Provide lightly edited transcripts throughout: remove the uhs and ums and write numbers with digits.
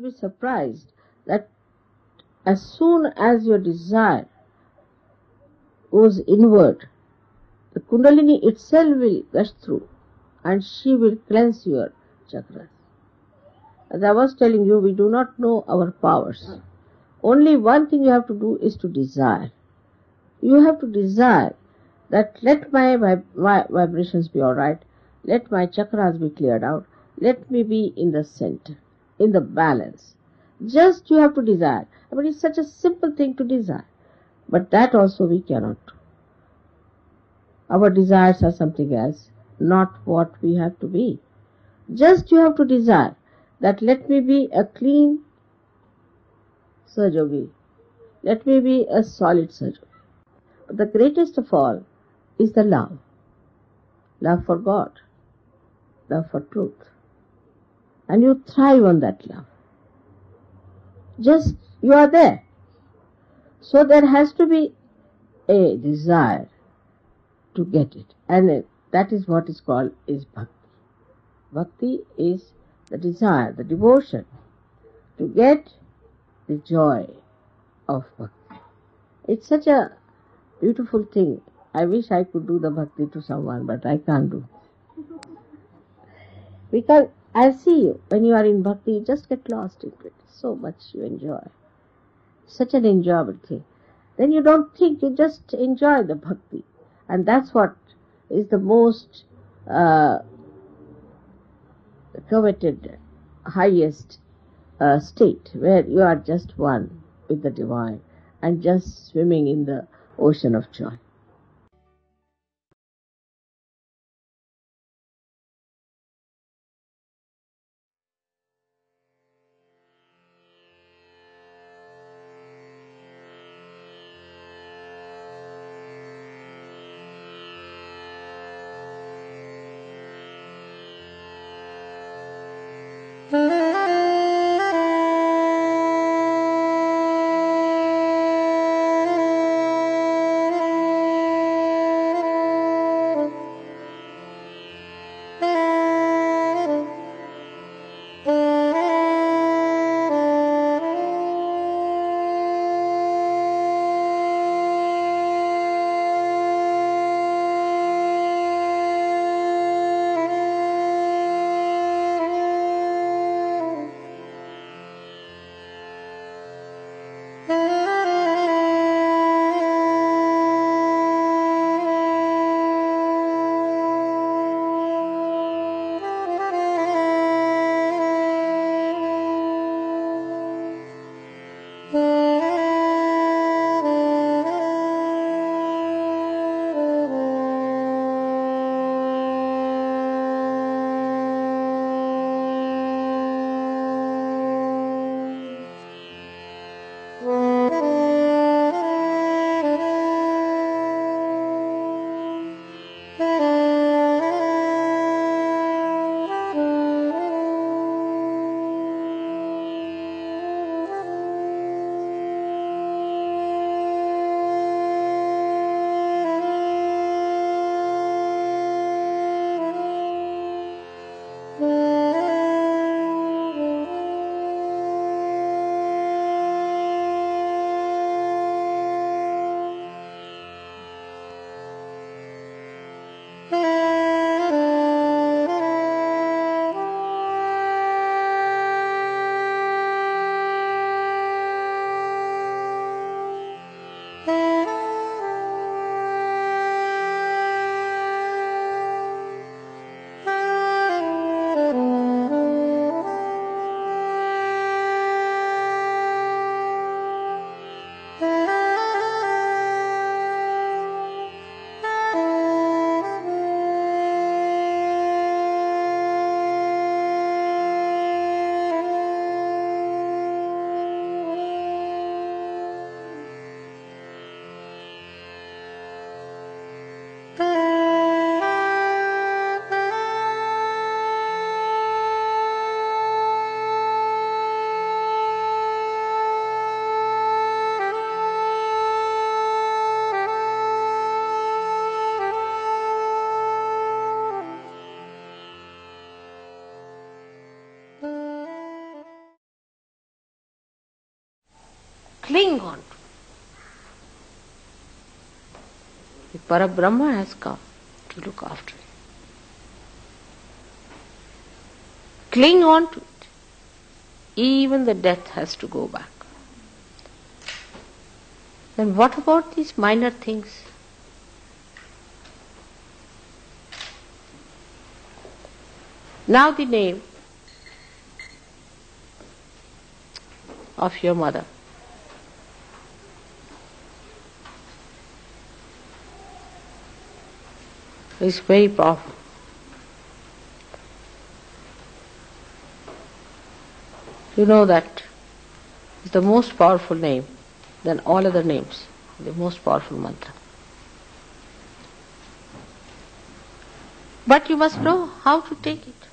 be surprised that as soon as your desire goes inward, the Kundalini itself will gush through and she will cleanse your chakras. As I was telling you, we do not know our powers. Only one thing you have to do is to desire. You have to desire that let my vibrations be alright, let my chakras be cleared out, let me be in the center, in the balance. Just you have to desire. I mean, it's such a simple thing to desire. But that also we cannot do. Our desires are something else, not what we have to be. Just you have to desire that let me be a clean Sahajogi. Let me be a solid Sahajogi. But the greatest of all is the love. Love for God. Love for truth. And you thrive on that love. Just you are there. So there has to be a desire to get it. And that is what is called is bhakti. Bhakti is the desire, the devotion to get the joy of bhakti. It's such a beautiful thing. I wish I could do the bhakti to someone, but I can't do. Because I see you, when you are in bhakti, you just get lost into it. So much you enjoy. Such an enjoyable thing. Then you don't think, you just enjoy the bhakti. And that's what is the most coveted, highest state, where you are just one with the divine and just swimming in the ocean of joy. cling on to. The Parabrahma has come to look after it. Cling on to it. Even the death has to go back. Then what about these minor things? Now the name of your mother. Is very powerful. You know that is the most powerful name than all other names, the most powerful mantra. But you must know how to take it.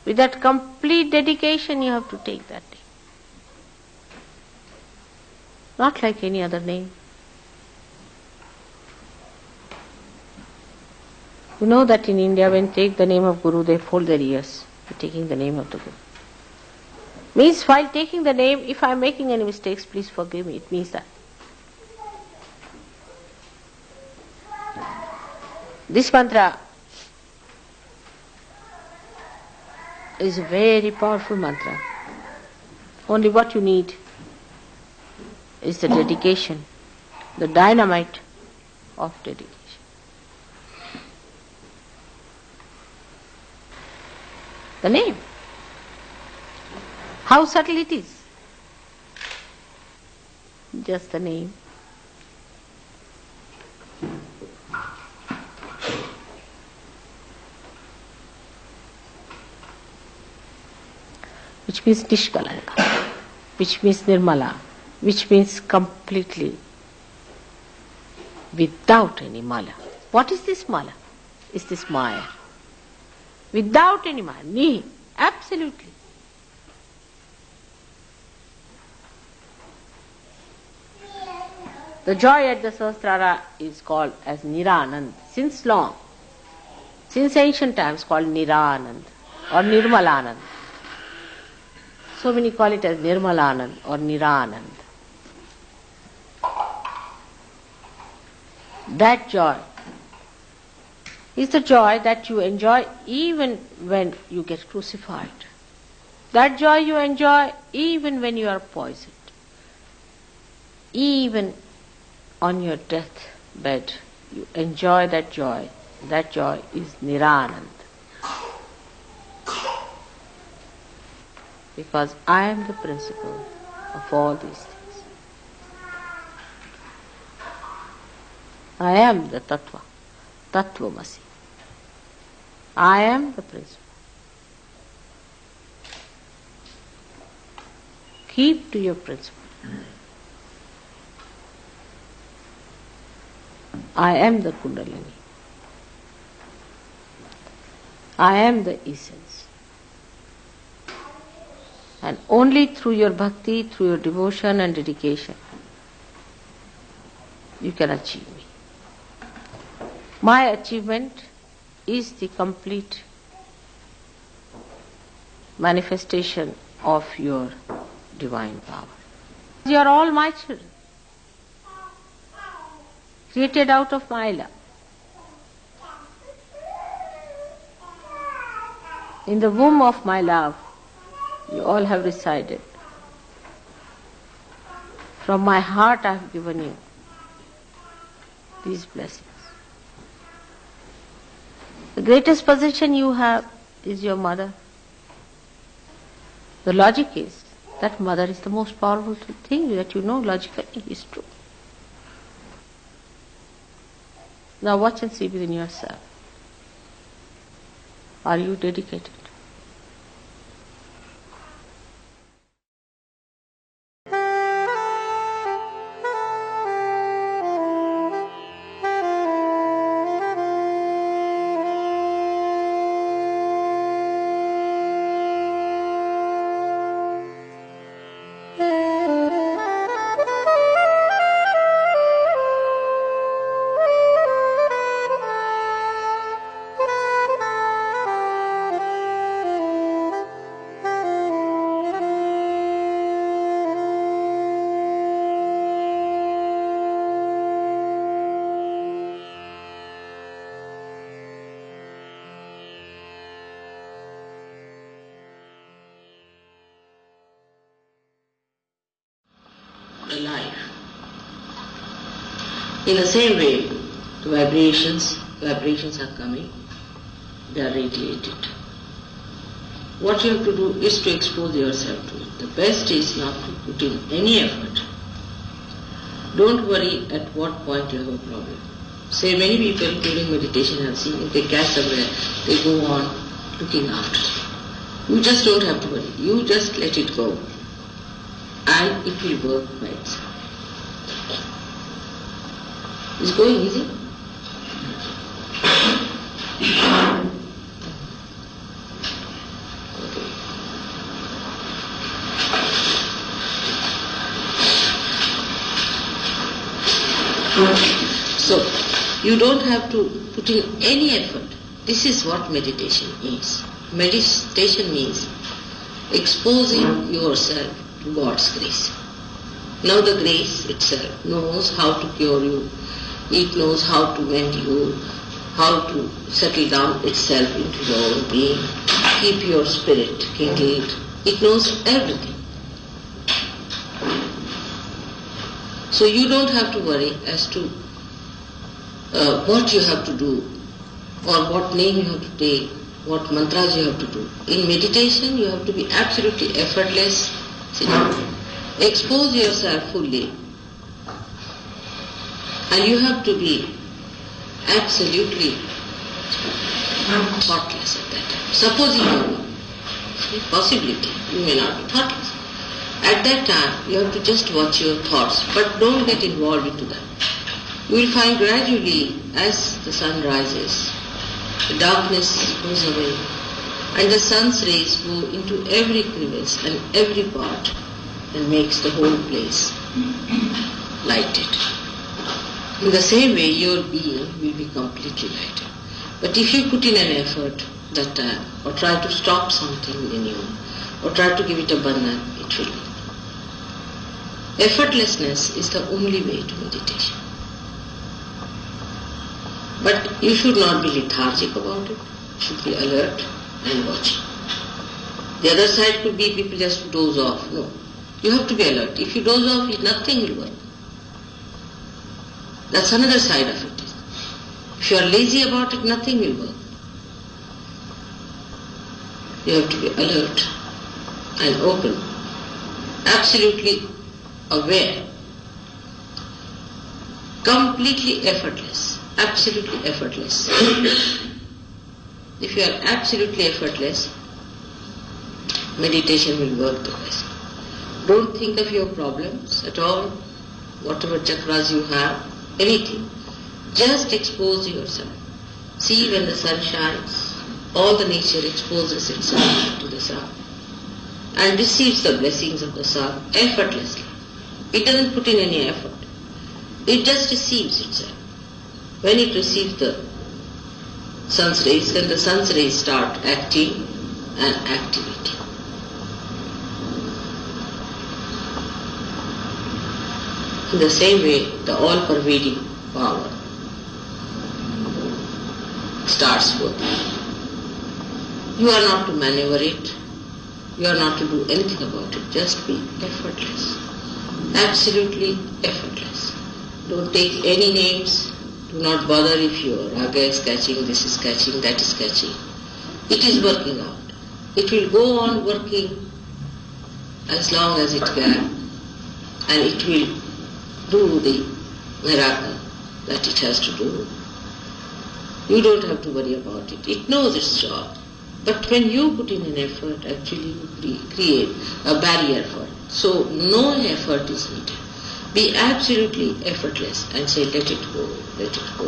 With that complete dedication you have to take that name. Not like any other name. You know that in India when they take the name of Guru they fold their ears. They're taking the name of the Guru. Means while taking the name, if I am making any mistakes, please forgive me. It means that. This mantra is a very powerful mantra. Only what you need is the dedication, the dynamite of dedication. The name. How subtle it is. Just the name. Which means Nishkalanka, which means Nirmala, which means completely without any mala. What is this mala? Is this Maya? Without any Maya, Nihi, absolutely. The joy at the Sahasrara is called as Niranand. Since long, since ancient times called Niranand or Nirmalanand. So many call it as Nirmalanand or Niranand. That joy is the joy that you enjoy even when you get crucified. That joy you enjoy even when you are poisoned. Even on your deathbed, you enjoy that joy. That joy is Niranand. Because I am the principle of all these things. I am the Tattva, Tattvamasi. I am the principle. Keep to your principle. I am the Kundalini. I am the essence. And only through your bhakti, through your devotion and dedication, you can achieve me. My achievement is the complete manifestation of your divine power. You are all my children, created out of my love. In the womb of my love, you all have resided. From my heart I have given you these blessings. The greatest possession you have is your mother. The logic is that mother is the most powerful thing that you know logically is true. Now watch and see within yourself. Are you dedicated? alive. In the same way, the vibrations are coming, they are radiated. What you have to do is to expose yourself to it. The best is not to put in any effort. Don't worry at what point you have a problem. Say many people during meditation have seen if they catch somewhere, they go on looking after it. You just don't have to worry. You just let it go and it will work by itself. It's going easy. So, you don't have to put in any effort. This is what meditation is. Meditation means exposing yourself to God's grace. Now the grace itself knows how to cure you. It knows how to mend you, how to settle down itself into your own being, keep your spirit kindled. It knows everything. So you don't have to worry as to what you have to do or what name you have to take, what mantras you have to do. In meditation you have to be absolutely effortless. Expose yourself fully. And you have to be absolutely thoughtless at that time. Supposing you possibility, you may not be thoughtless. At that time, you have to just watch your thoughts, but don't get involved into them. You will find gradually, as the sun rises, the darkness goes away, and the sun's rays go into every crevice and every part and makes the whole place lighted. In the same way, your being will be completely lighted. But if you put in an effort that time, or try to stop something in you, or try to give it a bandhan, it will not. Effortlessness is the only way to meditation. But you should not be lethargic about it. You should be alert and watching. The other side could be people just doze off. No. You have to be alert. If you doze off, nothing will work. That's another side of it. If you are lazy about it, nothing will work. You have to be alert and open, absolutely aware, completely effortless, absolutely effortless. If you are absolutely effortless, meditation will work the best. Don't think of your problems at all, whatever chakras you have, anything. Just expose yourself. See, when the sun shines, all the nature exposes itself to the sun and receives the blessings of the sun effortlessly. It doesn't put in any effort. It just receives itself. When it receives the sun's rays, then the sun's rays start acting and activating. In the same way, the all-pervading power starts working. You are not to maneuver it. You are not to do anything about it. Just be effortless. Absolutely effortless. Don't take any names. Do not bother if your raga is catching, this is catching, that is catching. It is working out. It will go on working as long as it can, and it will do the miracle that it has to do. You don't have to worry about it. It knows its job. But when you put in an effort, actually you create a barrier for it. So no effort is needed. Be absolutely effortless and say, let it go,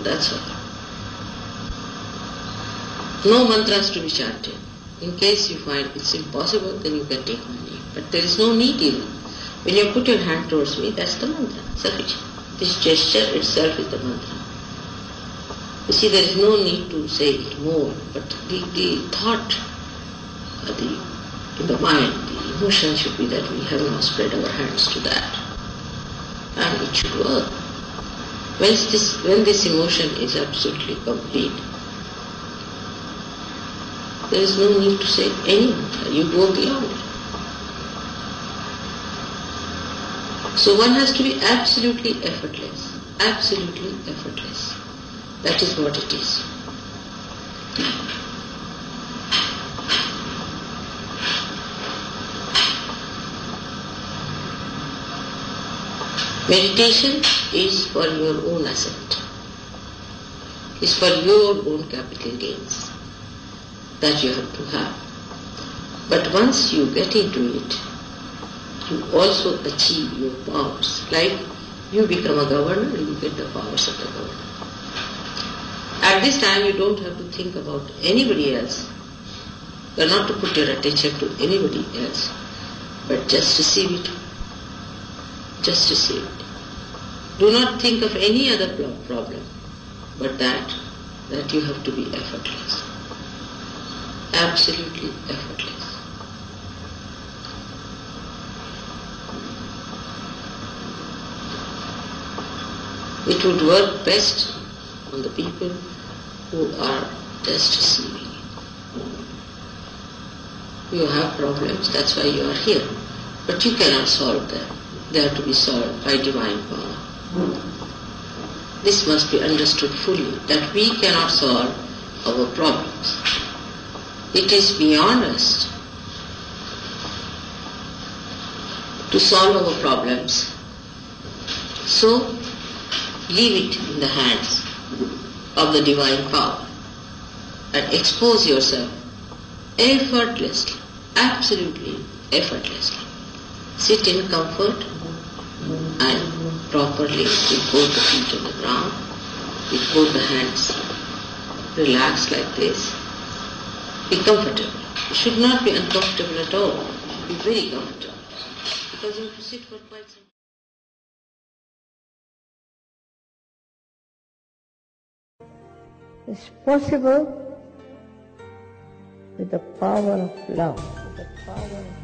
that's all. No mantras to be chanted. In case you find it's impossible, then you can take my name. But there is no need even. When you put your hand towards me, that's the mantra, sufficient. This gesture itself is the mantra. You see, there is no need to say it more, but the thought, in the mind, the emotion should be that we have now spread our hands to that. And it should work. When this emotion is absolutely complete, there is no need to say any mantra. You go beyond it. So one has to be absolutely effortless. Absolutely effortless. That is what it is. Meditation is for your own ascent. Is for your own capital gains that you have to have. But once you get into it, you also achieve your powers. Like you become a governor, you get the powers of the governor. At this time you don't have to think about anybody else. You are not to put your attention to anybody else, but just receive it. Just receive it. Do not think of any other problem, but that you have to be effortless. Absolutely effortless. It would work best on the people who are just receiving it. You have problems, that's why you are here. But you cannot solve them. They have to be solved by divine power. This must be understood fully, that we cannot solve our problems. It is beyond us to solve our problems. So, leave it in the hands of the divine power and expose yourself effortlessly, absolutely effortlessly. Sit in comfort and properly with both the feet on the ground, with both the hands relaxed like this. Be comfortable. You should not be uncomfortable at all. Be very comfortable, because you have to sit for quite some time. It's possible with the power of love, with the power of